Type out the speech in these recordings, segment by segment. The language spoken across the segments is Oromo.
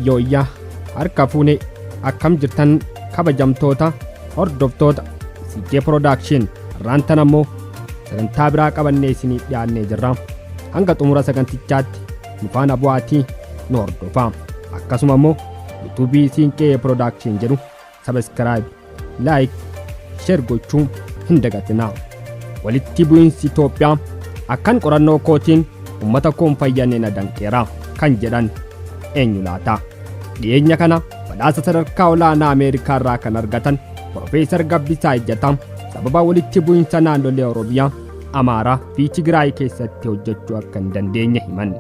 Yooyyaa harka fuune akkam jirtan kabajamtoota hordoftoota CJ Production rantan ammoo sagantaa biraa qabannee isinii dhiyaannee jirra. Hanga xumura sagantichaatti nu faana bu'aatii nu hordofaa. Akkasuma ammoo YouTube CJ Production jedhu subscribe, like, share gochuun hin dagatinaa. Walitti bu'iinsi Itoophiyaa akkan qorannoo kootiin ummata koon fayyannee na danqeera kan jedhan eenyu laata? Dhiyeenya kana badhaasa sadarkaa olaanaa Ameerikaa irraa kan argatan Profeesar Gabbisaa Ejjetaa sababa walitti bu'iinsa naannolee Oromiyaa, Amaaraa fi Tigraay keessatti hojjechuu akka hin dandeenye himan.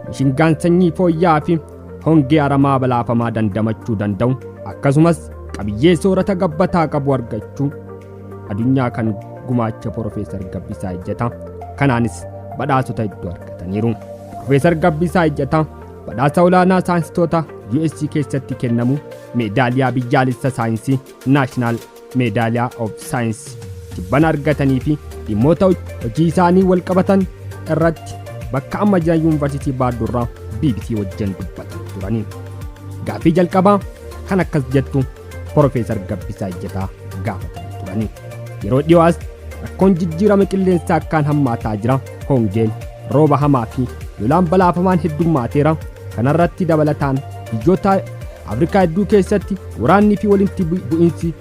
Mishingaan sanyii fooyya'aa fi hongee aramaa balaafamaa dandamachuu danda'u akkasumas qabiyyee soorata gabbataa qabu argachuu addunyaa kan gumaacha Profeesar Gabbisaa Ejjetaa kanaanis badhaasota hedduu argataniiru. Profeesar Gabbisaa Ejjetaa badhaasa olaanaa saayinsistoota USC keessatti kennamu meedaaliyaa biyyaalessa saayinsii National Medal of Science tibbana argatanii fi dhimmoota hojii isaanii wal qabatan irratti bakka amma jiran yuunivarsiitii Baadurraa BBC wajjin dubbatan turani. Gaaffii jalqabaa kan akkas jettu Profeesar Gabbisaa Ejjetaa gaafatanii turani. Yeroo dhiyoos rakkoon jijjiirama qilleensaa akkaan hammaataa jira. Hongeen, rooba hamaa fi lolaan balaafamaan heddummateera. Kanarratti dabalataan biyyoota Afrikaa hedduu keessatti waraannii fi walitti bu'iinsi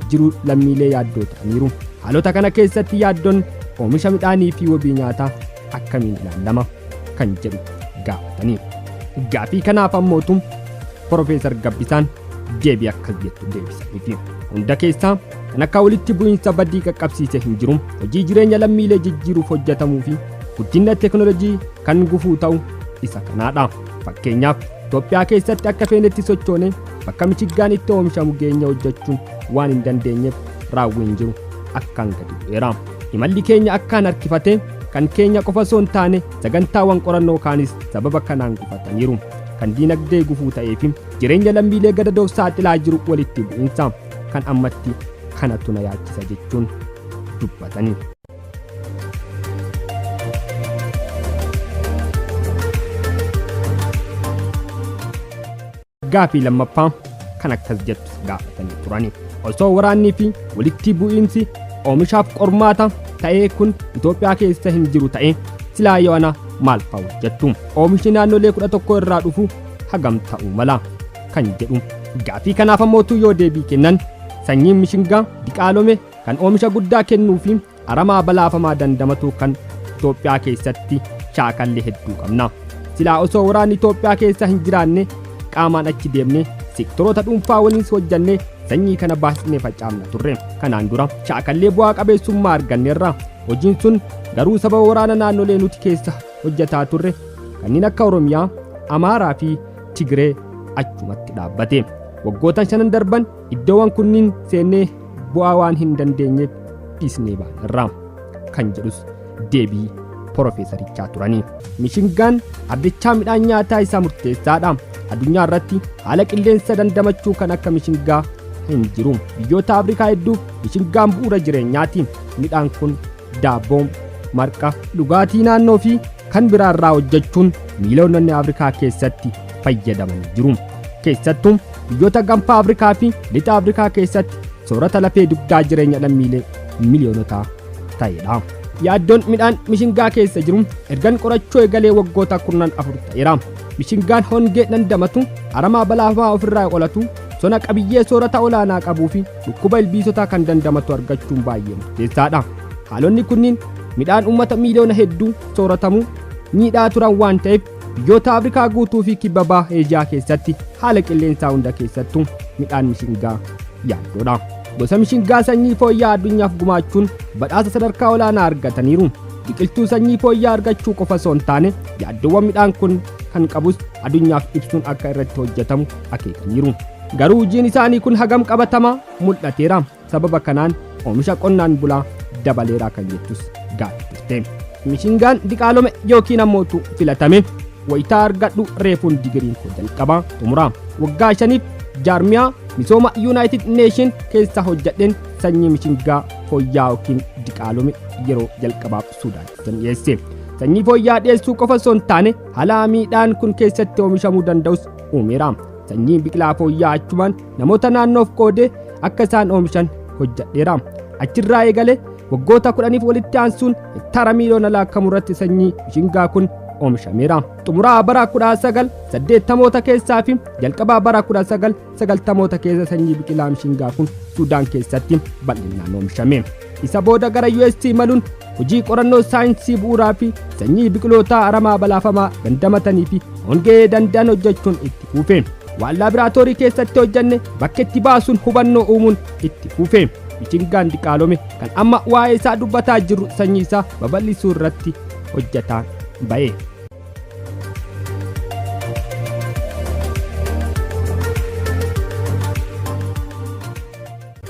jiru lammiilee yaaddoo ta'aniiru. Haalota kana keessatti yaaddoon oomisha midhaanii fi wabii nyaataa akkamiin ilaalama kan jedhu gaafatanii. Gaaffii kanaaf ammootu Profeesar Gabbisaan deebii akkas jettu deebisaniifi. Hunda keessaa kan akka walitti bu'iinsa badii qaqqabsiise hin jiru. Hojii jireenya lammiilee jijjiiruuf hojjetamuu fi guddina teekinooloojii kan gufuu ta'u isa kanaadha. Fakkeenyaaf Itoophiyaa keessatti akka feenetti sochoone bakka mishingaan itti oomishamu geenya hojjechuun waan hin dandeenyeef raawwiin jiru akkaan gadi bu'eera. Imalli keenya akkaan harkifate kan keenya qofa osoo hin taane sagantaawwan qorannoo kaanis sababa kanaan gufataniiru. Kan diinagdee gufuu ta'ee fi jireenya lammiilee gadadoof saaxilaa jiru walitti bu'iinsa kan ammatti kanatu na yaachisa jechuun dubbatanii. Gaaffii lammaffaa kan akkas jettu gaafatanii turani. Osoo waraannii fi walitti bu'iinsi oomishaaf qormaata ta'ee kun Itoophiyaa keessa hin jiru ta'e silaa yoona maal fa'u jettu? Oomishni naannolee 11 irraa dhufu hagam ta'uu mala kan jedhu. Gaaffii kanaaf ammootu yoo deebii kennan sanyiin mishingaa diqaalome kan oomisha guddaa kennuu fi aramaa balaafamaa dandamatu kan Itoophiyaa keessatti shaakallee hedduu qabna. Silaa osoo waraanni Itoophiyaa keessa hin jiraanne qaamaan achi deemnee sektoroota dhuunfaa waliin hojjannee sanyii kana baasnee facaafna turre. Kanaan dura shaakallee bu'aa qabeessummaa arganneerra. Hojiin sun garuu sababa waraana naannolee nuti keessa hojjetaa turre kanneen akka Oromiyaa, Amaaraa fi Tigree achumatti dhaabbate. Waggoota 5 darban iddoowwan kunniin seennee bu'aa waan hin dandeenyeef dhiisnee baanerra kan jedhus deebii Profeesarichaa turani. Mishingaan addichaa midhaan nyaataa isaa murteessaadha. Addunyaa irratti haala qilleensa dandamachuu kan akka mishingaa hin jiru. Biyyoota Afrikaa hedduuf mishingaan bu'uura jireenyaati. Midhaan kun daabboo, marqa, dhugaatii naannoo fi kan biraa irraa hojjechuun miiliyoononni Afrikaa keessatti fayyadaman jiru. Keessattuu biyyoota gaanfa Afrikaa fi lixa Afrikaa keessatti soorata lafee dugdaa jireenya lammiilee miiliyoonotaa ta'edha. Yaaddoon midhaan mishingaa keessa jiru ergan qorachuu eegalee waggoota 14 ta'eera. Mishingaan hongee dandamatu, aramaa balaafamaa ofirraa qolatu, sona qabiyyee soorata olaanaa qabuu fi dhukkuba ilbiisotaa kan dandamatu argachuun baay'ee murteessaadha. Haalonni kunniin midhaan uummata miiliyoona hedduu sooratamu miidhaa turan waan ta'eef biyyoota Afrikaa guutuu fi kibba baha Eeshiyaa keessatti haala qilleensaa hunda keessattuu midhaan mishingaa yaaddoodha. Gosa mishingaa sanyii fooyya'aa addunyaaf gumaachuun badhaasa sadarkaa olaanaa argataniiru. Biqiltuu sanyii fooyya'aa argachuu qofa osoo hin taane yaaddoowwan midhaan kun kan qabus addunyaaf ibsuun akka irratti hojjetamu akeekaniiru. Garuu hojiin isaanii kun hagam qabatamaa mul'ateera. Sababa kanaan oomisha qonnaan bulaa dabaleeraa kan jettus gaafatte. Mishingaan diqaalome yookiin ammootu filatame wayitaa argadhu reefuun digiriin koo jalqabaa xumura. Waggaa 5 jaarmiyaa misooma United Nation keessa hojjedheen sanyii mishingaa fooyya'aa yookiin diqaalome yeroo jalqabaaf Suudaanitti dhiyeesse. Sanyii fooyya'aa dhiyeessuu qofa osoo hin taane haala midhaan kun keessatti oomishamuu danda'us uumeera. sanyii biqilaa fooyya'aa achumaan namoota naannoof qoodee akka isaan oomishan hojjedheera. Achirraa eegalee waggoota 10 walitti aansuun hektaara miiliyoona lakkaa'amu irratti sanyii mishingaa kun oomishameera. Xumuraa bara 1980moota keessaa fi jalqabaa bara 1990moota keessa sanyii biqilaa mishingaa kun Suudaan keessatti bal'inaan oomishame. Isa booda gara US imaluun hojii qorannoo saayinsii bu'uuraa fi sanyii biqiloota aramaa balaafamaa dandamatanii fi hongee danda'an hojjechuun itti fufe. Waan laaboraatoorii keessatti hojjenne bakkeetti baasuun hubannoo uumuun itti fufe. Mishingaan diqaalome kan amma waa'ee isaa dubbataa jirru sanyii isaa babal'isuu irratti hojjetaa ba'e.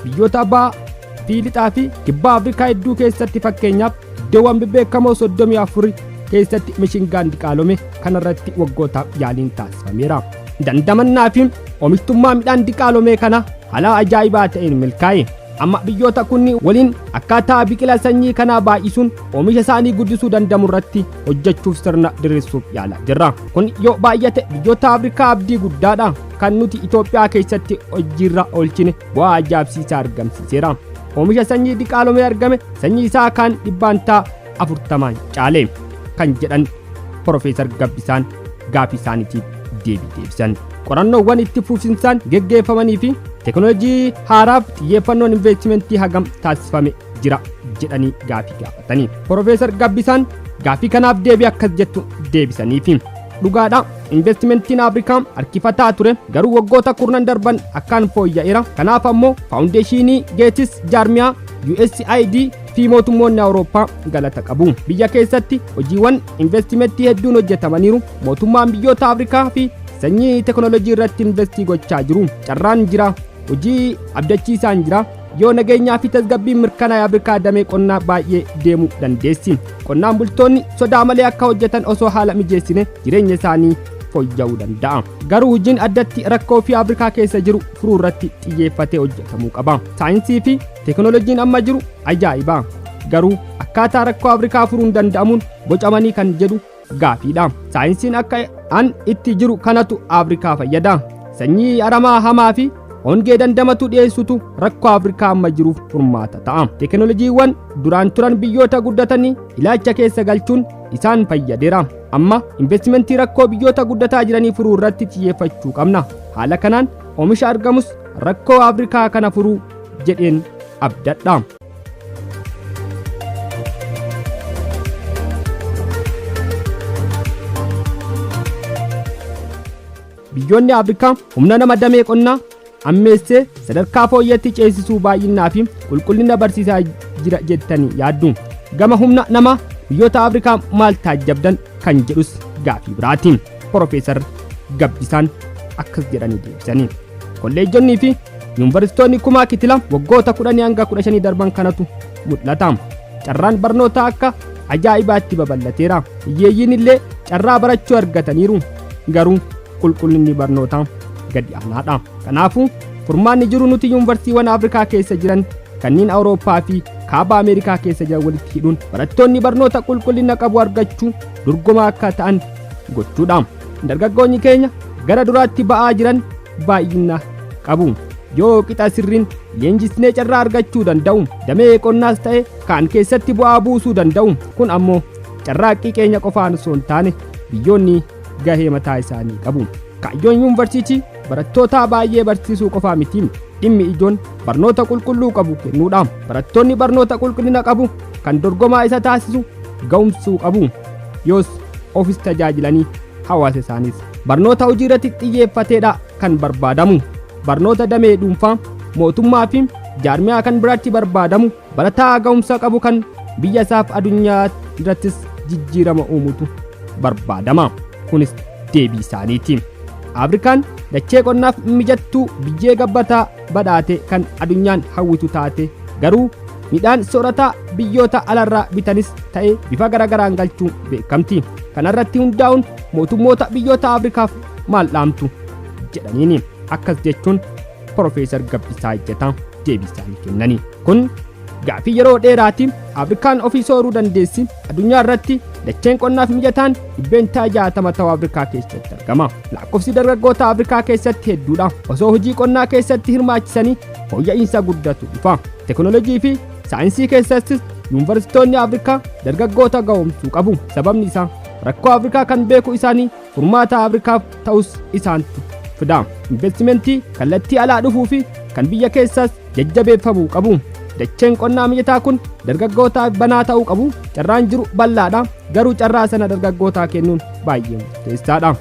Biyyoota bahaa fi lixaa fi kibba Afrikaa hedduu keessatti fakkeenyaaf iddoowwan beekamoo 34 keessatti mishingaan diqaalome kanarratti waggootaaf yaaliin taasifameera. Dandamannaa fi oomishtummaa midhaan diqaalome kana haala ajaa'ibaa ta'een milkaa'e. Amma biyyoota kunni waliin akkaataa biqila sanyii kanaa baay'isuun oomisha isaanii guddisuu danda'u irratti hojjechuuf sirna diriirsuuf yaalaa jirra. Kun yoo baay'ate biyyoota Afrikaa abdii guddaadha. Kan nuti Itoophiyaa keessatti hojiirra oolchine bu'aa ajaa'ibsiisaa argamsiiseera. Oomisha sanyii diqaalomee argame sanyii isaa kan 40 caale kan jedhan Profeesar Gabbisaan gaafii isaaniitiif deebisan. Qorannoowwan itti fufinsaan geggeeffamanii fi teknoolojii haaraaf xiyyeeffannoon investimentii hagam taasifame jira jedhanii gaafii gaafatanii. Profeesar Gabbisaan gaafii kanaaf deebii akkas jettu deebisaniifi. Dhugaadha, investimentiin Afrikaa harkifataa ture garuu waggoota kurnan darban akkaan fooyya'eera. Kanaaf ammoo faawundeeshinii Geetis jaarmiyaa USAID fi mootummoonni Awurooppaa galata qabu. Biyya keessatti hojiiwwan investimentii hedduun hojjetamaniiru. Mootummaan biyyoota Afrikaa fi sanyii teknoolojii irratti investii gochaa jiru. Carraan jira, hojii abdachiisaan jira. Yoo nageenyaa fi tasgabbiin mirkanaa'e Afrikaa damee qonnaa baay'ee deemuu dandeessi. Qonnaan bultoonni sodaa malee akka hojjetan osoo haala mijeessine jireenya isaanii fooyya'uu danda'a. Garuu hojiin addatti rakkoo fi Afrikaa keessa jiru furuu irratti xiyyeeffatee hojjetamuu qaba. Saayinsii fi teknoolojiin amma jiru ajaa'iba. Garuu akkaataa rakkoo Afrikaa furuun danda'amuun bocamanii kan jedhu gaafiidha. Saayinsiin akka an itti jiru kanatu Afrikaa fayyada. Sanyii aramaa hamaa fi hongee dandamatu dhiyeessutu rakkoo Afrikaa amma jiruuf furmaata ta'a. Teknoolojiiwwan duraan turan biyyoota guddatanii ilaalcha keessa galchuun isaan fayyadeera. Amma investimentii rakkoo biyyoota guddataa jiranii furuu irratti xiyyeeffachuu qabna. Haala kanaan oomisha argamus rakkoo Afrikaa kana furuu jedheen abdadha. Biyyoonni Afrikaa humna nama damee qonnaa ammeessee sadarkaa fooyyatti ceesisuu baay'inaa fi qulqullina barsiisaa jira jettanii yaaddu. Gama humna nama biyyoota Afrikaa maal taajjabdan kan jedhus gaafii biraatiin Profeesar Gabbisaan akkas jedhanii deebisanii. Kolleejjonnii fi yuunivarsiitonni kumaa kitila waggoota 10 hanga 15 darban kanatu mul'ata. Carraan barnootaa akka ajaa'ibaatti babal'ateera. Hiyyeeyyiin illee carraa barachuu argataniiru. Garuu qulqullinni barnootaa gadi aanaadha. Kanaafuu furmaanni jiru nuti yuunivarsiitiiwwan Afrikaa keessa jiran kanneen Awurooppaa fi kaaba Ameerikaa keessa jiran walitti hidhuun barattoonni barnoota qulqullina qabu argachuu dorgomaa akka ta'an gochuudha. Dargaggoonni keenya gara duraatti ba'aa jiran baay'ina qabu. Yoo qixa sirriin leenjisnee carraa argachuu danda'u. Damee qonnaas ta'e kaan keessatti bu'aa buusuu danda'u. Kun ammoo carraaqqii keenya qofaan osoo hin taane biyyoonni gahee mataa isaanii qabu. Kaayyoon yuunivarsiitii barattoota baay'ee barsiisuu qofaa miti. Dhimmi ijoon barnoota qulqulluu qabu kennuudha. Barattoonni barnoota qulqullina qabu kan dorgomaa isa taasisu ga'umsuu qabu. Yoos ofis tajaajilanii hawaasa isaaniis barnoota hojii irratti xiyyeeffateedha kan barbaadamu. Barnoota damee dhuunfaa mootummaa fi jaarmiyaa kan biraatti barbaadamu barataa ga'umsa qabu kan biyya isaaf addunyaa irrattis jijjiirama uumutu barbaadama. Kunis deebii isaaniiti. Afrikaan dachee qonnaaf mijattuu biyyee gabbataa badhaate kan addunyaan hawwitu taate garuu midhaan soorataa biyyoota alarraa bitanis ta'e bifa garagaraan galchuun beekamti. Kanarratti hundaa'uun mootummoota biyyoota Afrikaaf maal dhaamtu jedhaniini akkas jechuun Profeesar Gabbisaa Ejjetaa deebii isaanii kennani. Kun Gaaffii yeroo dheeraatiin Afrikaan ofii sooruu dandeessi addunyaa irratti dacheen qonnaaf mijataan dhibbeentaa 60 ta'uu Afrikaa keessatti argama. Lakkoofsi dargaggoota Afrikaa keessatti hedduudha. Osoo hojii qonnaa keessatti hirmaachisanii fooyya'insa guddatu dhufa. Teknoolojii fi saayinsii keessattis yuunivarsiitonni Afrikaa dargaggoota ga'oomsuu qabu. Sababni isaa rakkoo Afrikaa kan beeku isaanii furmaata Afrikaaf ta'us isaantu fida. Investimentii kallattii alaa dhufuu fi kan biyya keessaas jajjabeeffamuu qabu. Dacheen qonnaa mijataa kun dargaggootaaf banaa ta'uu qabu. Carraan jiru bal'aadha. Garuu carraa sana dargaggootaa kennuun baay'ee murteessaadha.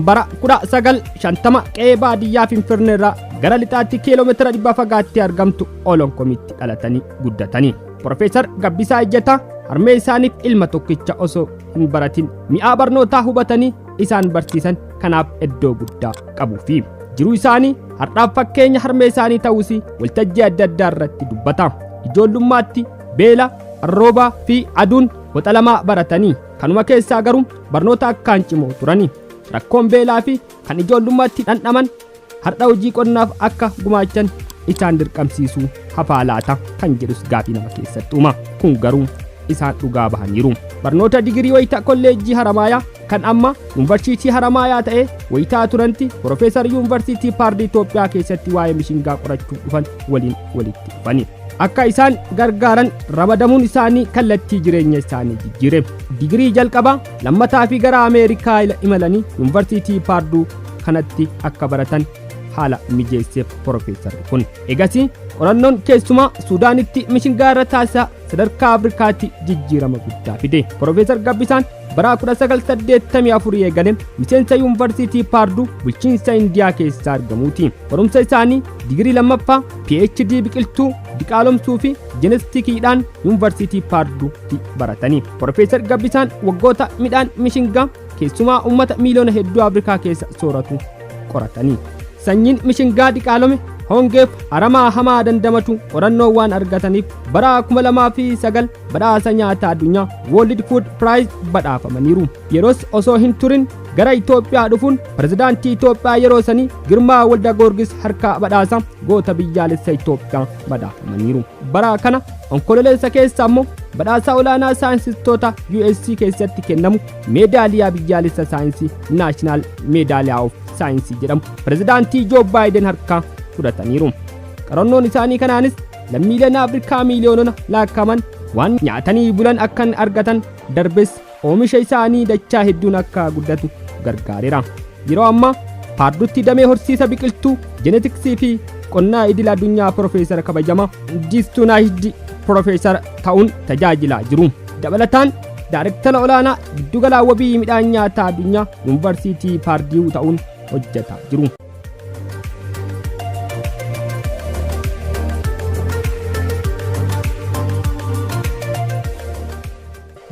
Bara 1950 qe'ee baadiyyaa Finfinnee irraa gara lixaatti kiiloomeetira 100 fagaattee argamtu Olonkomitti dhalatanii guddatanii. Profeesar Gabbisaa Ejjetaa harmee isaaniif ilma tokkicha osoo hin baratin mi'aa barnootaa hubatanii isaan barsiisan kanaaf iddoo guddaa qabuu fi jiruu isaanii har'aaf fakkeenya harmee isaanii ta'uus waltajjii adda addaa irratti dubbata. Ijoollummaatti beela, arroobaa fi aduun waxa lamaa baratanii kanuma keessaa garuu barnoota akkaan cimoo turani. Rakkoon beelaa fi kan ijoollummaatti dhandhaman har'a hojii qonnaaf akka gumaachan isaan dirqamsiisuu hafaa laata kan jedhus gaafii nama keessatti uuma. Kun garuu isaan dhugaa bahaniiru. Barnoota digirii wayita kolleejjii Haramaayaa kan amma yuunivarsiitii Haramaayaa ta'ee wayitaa turanti Profeesar yuunivarsiitii Paardii Itoophiyaa keessatti waa'ee mishingaa qorachuu dhufan waliin walitti dhufani. Akka isaan gargaaran ramadamuun isaanii kallattii jireenya isaanii jijjiire. Digirii jalqabaa lammataa fi gara Ameerikaa imalanii yuunivarsiitii Paarduu kanatti akka baratan haala mijeesseef Profeesarri kun. Egasii qorannoon keessumaa Suudaanitti mishingaa irra taasisaa sadarkaa Afrikaatti jijjiirama guddaa fide. Profeesar Gabbisaan bara 1984 eegale miseensa yuunivarsiitii Paarduu bulchiinsa Indiyaa keessaa argamuuti. Barumsa isaanii digirii lammaffaa PhD biqiltuu diqaalomsuu fi jeenestikiidhaan yuunivarsiitii Paarduutti baratanii. Profeesar Gabbisaan waggoota midhaan mishingaa keessumaa uummata miiliyoona hedduu Afrikaa keessa sooratu qoratanii. Sanyiin mishingaa diqaalome hongeef aramaa hamaa dandamatu qorannoo waan argataniif bara 2009 badhaasa nyaataa addunyaa World Food Prize badhaafamaniiru. Yeroos osoo hin turin gara Itoophiyaa dhufuun pirezidaantii Itoophiyaa yeroo sanii Girmaa Walda Goorgis harkaa badhaasa goota biyyaalessa Itoophiyaa badhaafamaniiru. Bara kana onkololeessa keessa ammoo badhaasa olaanaa saayinsistoota USC keessatti kennamu meedaaliyaa biyyaalessa saayinsii Naashinaal Meedaaliyaa of Saayinsii jedhamu pirezidaantii Joo Baayiden harkaa fudhataniiru. Qorannoon isaanii kanaanis lammiileen Afrikaa miiliyoonona lakkaa'aman waan nyaatanii bulan akka argatan darbes oomisha isaanii dachaa hedduun akka guddatu gargaareera. Yeroo ammaa Paarduutti damee horsiisa biqiltuu jeenetiksii fi qonnaa idil addunyaa Profeesar kabajamaa Jistuu Naashid Profeesar ta'uun tajaajilaa jiru. Dabalataan Daayirektara olaanaa giddugala wabii midhaan nyaataa addunyaa yuunivarsiitii Paarduu ta'uun hojjetaa jiru.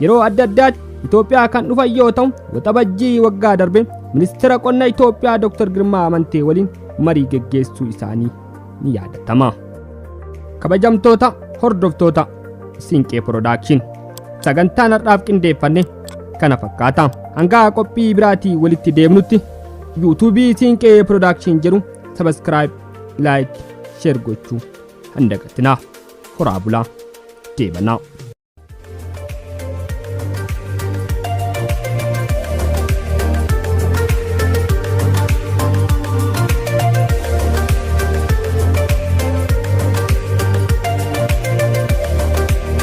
Yeroo adda addaatti Itoophiyaa kan dhufan yoo ta'u waxabajjii waggaa darbe ministeera qonna Itoophiyaa Dr. Girmaa Amantee waliin marii geggeessuu isaanii ni yaadatama. Kabajamtoota hordoftoota Siinqee Production sagantaan har'aaf qindeeffanne kana fakkaata. Hanga qophii biraatii walitti deemnutti YouTube Siinqee Production jedhu subscribe, like, share gochuu hin dagatinaa. Horaa bulaa deebanaa.